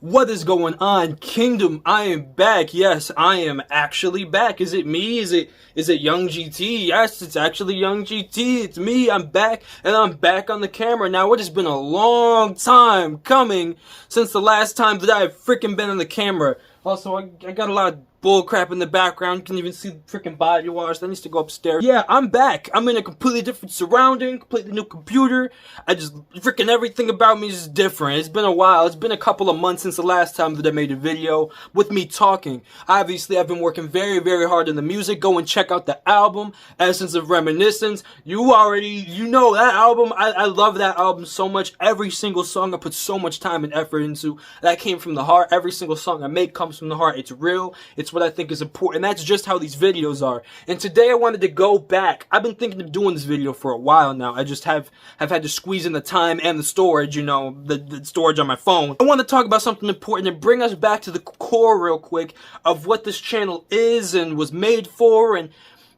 What is going on, Kingdom? I am back. Yes, I am actually back. Is it me? Is it YoungGT? Yes, it's actually YoungGT. It's me. I'm back, and I'm back on the camera. Now, it has been a long time coming since the last time that I've freaking been on the camera. Also, I got a lot of bull crap in the background. You can even see the freaking body wash. That needs to go upstairs. Yeah, I'm back. I'm in a completely different surrounding, completely new computer. Freaking everything about me is different. It's been a while. It's been a couple of months since the last time that I made a video with me talking. Obviously, I've been working very, very hard on the music. Go and check out the album, Essence of Reminiscence. You know that album. I love that album so much. Every single song I put so much time and effort into. That came from the heart. Every single song I make comes from the heart. It's real. It's what I think is important. That's just how these videos are. And today I wanted to go back. I've been thinking of doing this video for a while now. I just have had to squeeze in the time and the storage, you know, the storage on my phone. I want to talk about something important and bring us back to the core real quick of what this channel is and was made for, and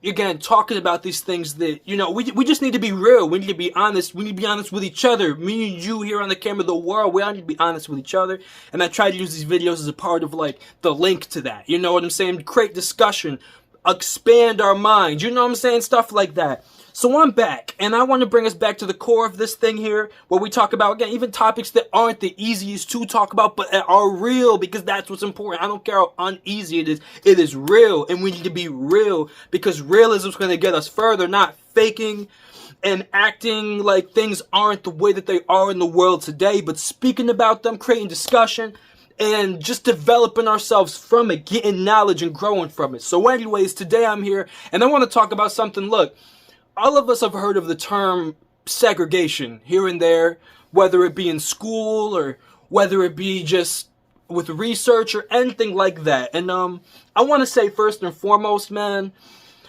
again, talking about these things that, you know, we just need to be real. We need to be honest. We need to be honest with each other. Me and you here on the camera, the world, we all need to be honest with each other. And I try to use these videos as a part of, like, the link to that. You know what I'm saying? Create discussion. Expand our minds. You know what I'm saying? Stuff like that. So I'm back, and I want to bring us back to the core of this thing here, where we talk about, again, even topics that aren't the easiest to talk about, but are real, because that's what's important. I don't care how uneasy it is. It is real, and we need to be real, because realism is going to get us further, not faking and acting like things aren't the way that they are in the world today, but speaking about them, creating discussion, and just developing ourselves from it, getting knowledge and growing from it. So anyways, today I'm here, and I want to talk about something. Look, all of us have heard of the term segregation here and there, whether it be in school or whether it be just with research or anything like that. And I want to say first and foremost, man,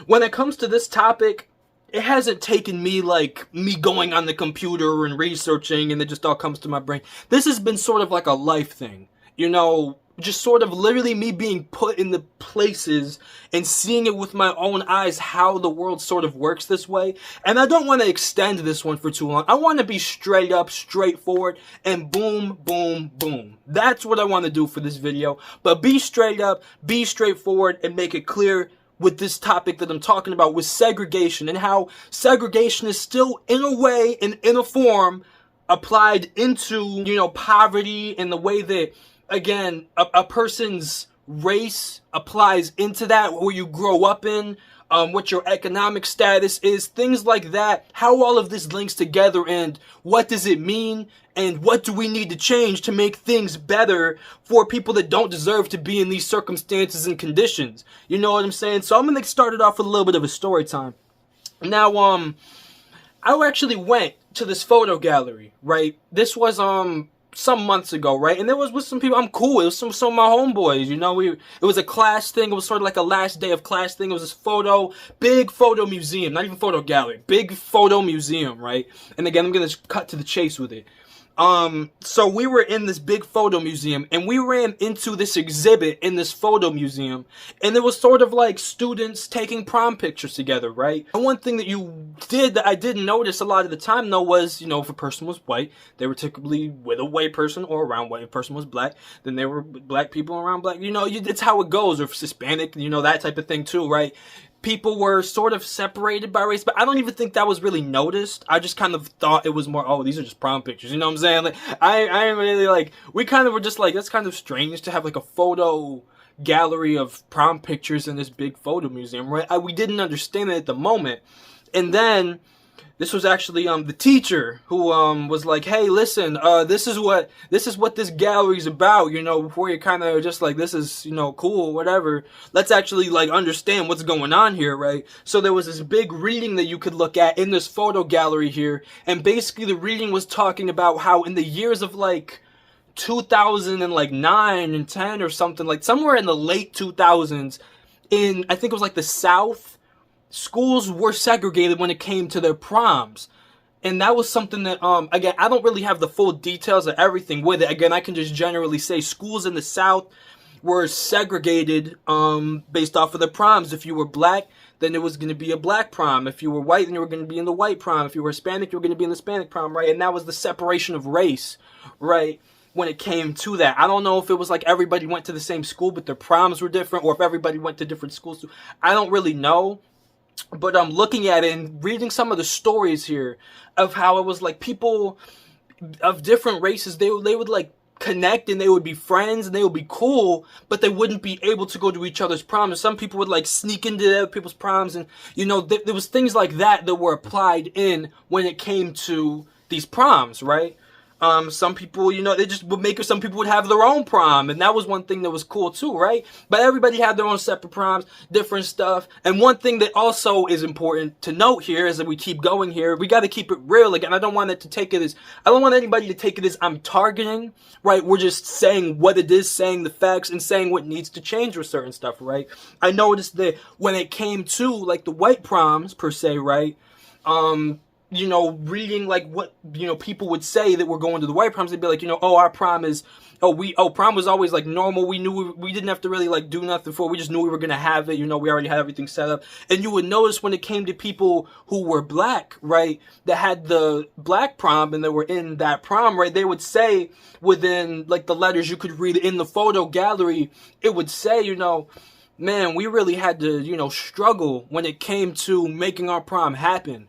when it comes to this topic, it hasn't taken me like me going on the computer and researching and it just all comes to my brain. This has been sort of like a life thing, you know, just sort of literally me being put in the places and seeing it with my own eyes how the world sort of works this way. And I don't want to extend this one for too long. I want to be straight up, straightforward, and boom, boom, boom. That's what I want to do for this video. But be straight up, be straightforward, and make it clear with this topic that I'm talking about, with segregation, and how segregation is still in a way and in a form applied into, you know, poverty, and the way that, again, a person's race applies into that, where you grow up in, what your economic status is, things like that, how all of this links together, and what does it mean, and what do we need to change to make things better for people that don't deserve to be in these circumstances and conditions. You know what I'm saying? So I'm going to start it off with a little bit of a story time. Now, I actually went to this photo gallery, right? This was, some months ago, right? And it was with some people. I'm cool. It was some of my homeboys, you know. It was a class thing. It was sort of like a last day of class thing. It was this big photo museum, not even photo gallery, big photo museum, right? And again, I'm gonna cut to the chase with it. So we were in this big photo museum, and we ran into this exhibit in this photo museum, and it was sort of like students taking prom pictures together, right? And one thing that I didn't notice a lot of the time, though, was, you know, if a person was white, they were typically with a white person or around white. If a person was black, then they were black people around black. You know, it's how it goes. Or if Hispanic, you know, that type of thing too, right? People were sort of separated by race, but I don't even think that was really noticed. I just kind of thought it was more, oh, these are just prom pictures, you know what I'm saying? Like, I ain't really, like, we kind of were just like, that's kind of strange to have, like, a photo gallery of prom pictures in this big photo museum, right? We didn't understand it at the moment. And then this was actually the teacher who was like, hey, listen, this is what this gallery's about, you know, before you're kind of just like, this is, you know, cool, whatever. Let's actually, like, understand what's going on here, right? So there was this big reading that you could look at in this photo gallery here, and basically the reading was talking about how in the years of, like, 2009 and 10 or something, like somewhere in the late 2000s, in, I think it was like the South, schools were segregated when it came to their proms. And that was something that, again, I don't really have the full details of everything with it. Again, I can just generally say schools in the South were segregated based off of the proms. If you were black, then it was going to be a black prom. If you were white, then you were going to be in the white prom. If you were Hispanic, you were going to be in the Hispanic prom, right? And that was the separation of race, right? when it came to that. I don't know if it was like everybody went to the same school, but their proms were different, or if everybody went to different schools too. I don't really know. But I'm looking at it and reading some of the stories here of how it was like people of different races, they would like connect and they would be friends and they would be cool, but they wouldn't be able to go to each other's proms. Some people would like sneak into other people's proms, and you know, there was things like that that were applied in when it came to these proms, right? Some people, you know, they just would make it, some people would have their own prom, and that was one thing that was cool too, right? But everybody had their own separate proms, different stuff. And one thing that also is important to note here is that we keep going here, we got to keep it real. Again, I don't want anybody to take it as I'm targeting, right? We're just saying what it is, saying the facts, and saying what needs to change with certain stuff, right? I noticed that when it came to like the white proms per se, right? You know, reading like what, you know, people would say that were going to the white proms, they'd be like, you know, oh, our prom is, prom was always like normal. We knew we didn't have to really like do nothing for it. We just knew we were going to have it. You know, we already had everything set up. And you would notice when it came to people who were black, right, that had the black prom and they were in that prom, right, they would say within like the letters you could read in the photo gallery, it would say, you know, man, we really had to, you know, struggle when it came to making our prom happen.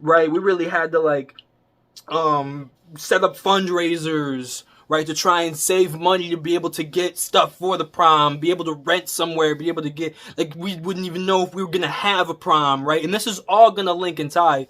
Right, we really had to like set up fundraisers, right, to try and save money to be able to get stuff for the prom, be able to rent somewhere, be able to get, like, we wouldn't even know if we were gonna have a prom, right? And this is all gonna link and tie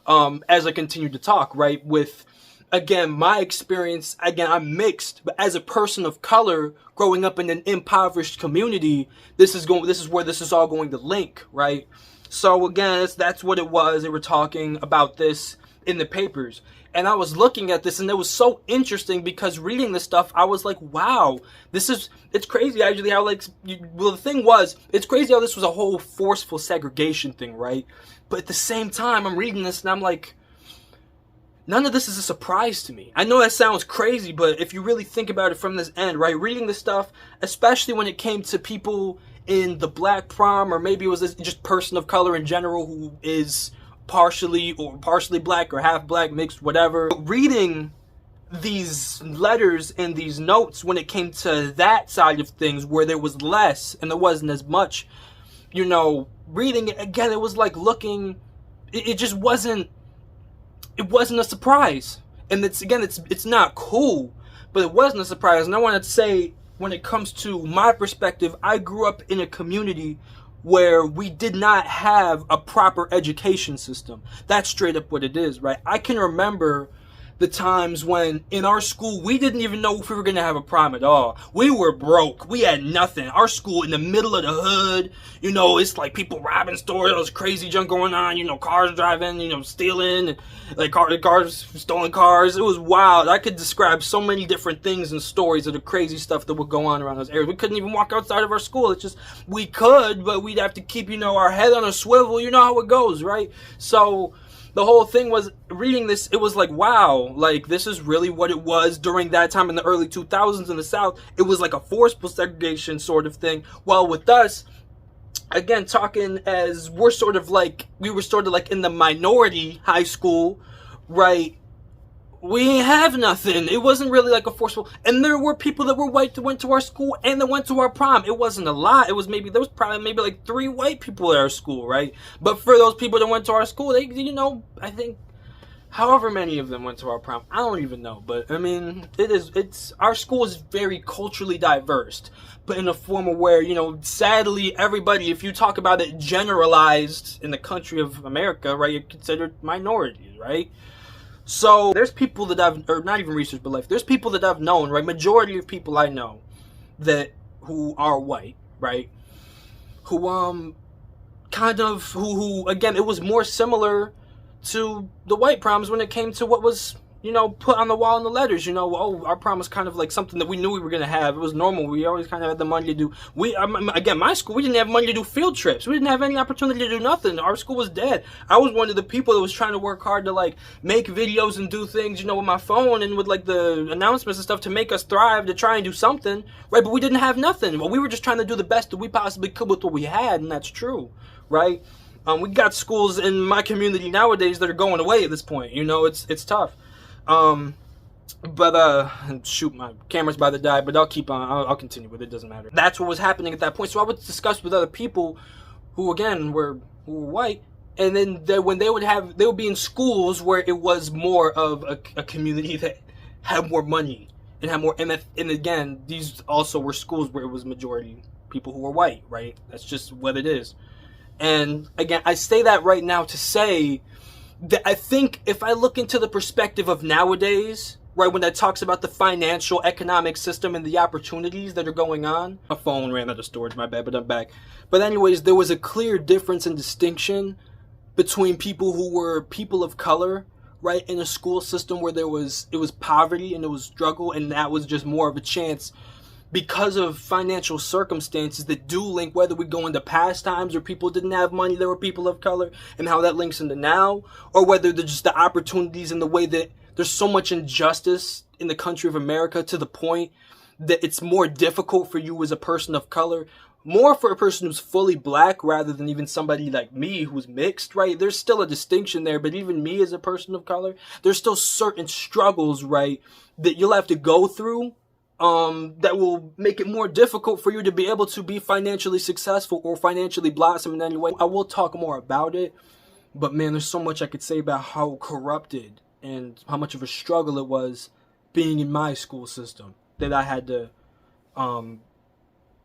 as I continue to talk, right? With, again, my experience, again, I'm mixed, but as a person of color growing up in an impoverished community, this is where this is all going to link, right? So again, that's what it was. They were talking about this in the papers. And I was looking at this and it was so interesting because reading this stuff, I was like, wow, it's crazy actually how like, well, the thing was, it's crazy how this was a whole forceful segregation thing, right? But at the same time, I'm reading this and I'm like, none of this is a surprise to me. I know that sounds crazy, but if you really think about it from this end, right? Reading this stuff, especially when it came to people in the black prom, or maybe it was just person of color in general who is partially black or half black, mixed, whatever. Reading these letters and these notes when it came to that side of things where there was less and there wasn't as much, you know, reading it again, it was like looking, it just wasn't, it wasn't a surprise. And it's not cool, but it wasn't a surprise. And I want to say, when it comes to my perspective, I grew up in a community where we did not have a proper education system. That's straight up what it is, right? I can remember the times when in our school we didn't even know if we were going to have a prom at all. We were broke. We had nothing. Our school in the middle of the hood, you know, it's like people robbing stores, all this crazy junk going on, you know, cars driving, you know, stealing, like cars, stolen cars. It was wild. I could describe so many different things and stories of the crazy stuff that would go on around those areas. We couldn't even walk outside of our school. It's just, we could, but we'd have to keep, you know, our head on a swivel. You know how it goes, right? So the whole thing was, reading this, it was like, wow, like, this is really what it was during that time in the early 2000s in the South. It was like a forceful segregation sort of thing. While with us, again, talking as we were sort of like in the minority high school, right? We ain't have nothing. It wasn't really like a forceful, and there were people that were white that went to our school and that went to our prom. It wasn't a lot. It was there was probably maybe like 3 white people at our school, right? But for those people that went to our school, they, you know, I think however many of them went to our prom, I don't even know. But I mean, our school is very culturally diverse, but in a form of where, you know, sadly, everybody, if you talk about it generalized in the country of America, right, you're considered minorities, right? So there's people that I've, or not even research, but like there's people that I've known, right? Majority of people I know who are white, right? Who kind of who again, it was more similar to the white proms when it came to what was, you know, put on the wall in the letters. You know, oh, our prom was kind of like something that we knew we were gonna have. It was normal. We always kind of had the money to do. Again, my school, we didn't have money to do field trips. We didn't have any opportunity to do nothing. Our school was dead. I was one of the people that was trying to work hard to like make videos and do things, you know, with my phone and with like the announcements and stuff to make us thrive, to try and do something, right? But we didn't have nothing. Well, we were just trying to do the best that we possibly could with what we had, and that's true, right? We got schools in my community nowadays that are going away at this point. You know, it's tough. But shoot, my camera's about to die, but I'll keep on. I'll continue with it. Doesn't matter. That's what was happening at that point. So I would discuss with other people who, again, were white, and then when they would be in schools where it was more of a community that had more money and had more MF. And again, these also were schools where it was majority people who were white. Right? That's just what it is. And again, I say that right now to say that I think if I look into the perspective of nowadays, right, when that talks about the financial economic system and the opportunities that are going on. My phone ran out of storage, my bad, but I'm back. But anyways, there was a clear difference and distinction between people who were people of color, right, in a school system where it was poverty and it was struggle, and that was just more of a chance because of financial circumstances that do link, whether we go into past times where people didn't have money, there were people of color, and how that links into now, or whether they're just the opportunities and the way that there's so much injustice in the country of America to the point that it's more difficult for you as a person of color, more for a person who's fully black rather than even somebody like me who's mixed, right? There's still a distinction there, but even me as a person of color, there's still certain struggles, right, that you'll have to go through that will make it more difficult for you to be able to be financially successful or financially blossom in any way. I will talk more about it, but man, there's so much I could say about how corrupted and how much of a struggle it was being in my school system that I had to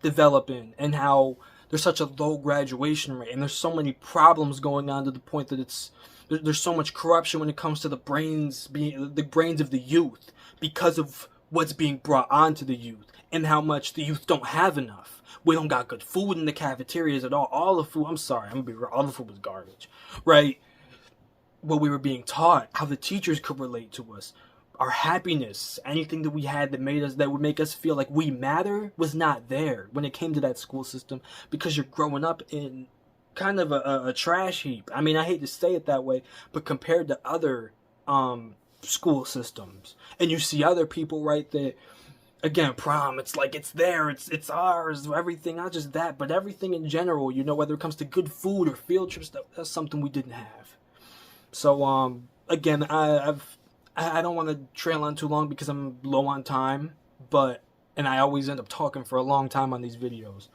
develop in, and how there's such a low graduation rate, and there's so many problems going on to the point that there's so much corruption when it comes to the brains of the youth because of what's being brought onto the youth, and how much the youth don't have enough. We don't got good food in the cafeterias at all. All the food, I'm sorry, I'm gonna be real, all the food was garbage, right? What we were being taught, how the teachers could relate to us, our happiness, anything that we had that would make us feel like we matter was not there when it came to that school system, because you're growing up in kind of a trash heap. I mean, I hate to say it that way, but compared to other school systems, and you see other people, right, that again, prom, it's like it's there, it's ours, everything, not just that, but everything in general, you know, whether it comes to good food or field trips, that's something we didn't have. So again, I don't want to trail on too long because I'm low on time, and I always end up talking for a long time on these videos.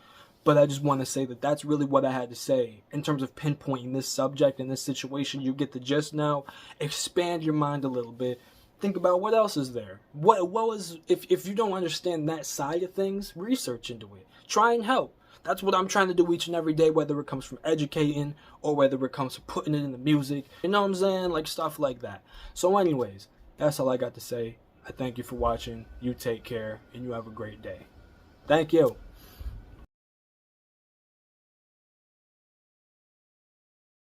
But I just want to say that that's really what I had to say in terms of pinpointing this subject and this situation. You get the gist now. Expand your mind a little bit. Think about what else is there. What was, if you don't understand that side of things, research into it. Try and help. That's what I'm trying to do each and every day, whether it comes from educating or whether it comes from putting it in the music. You know what I'm saying? Like stuff like that. So anyways, that's all I got to say. I thank you for watching. You take care and you have a great day. Thank you.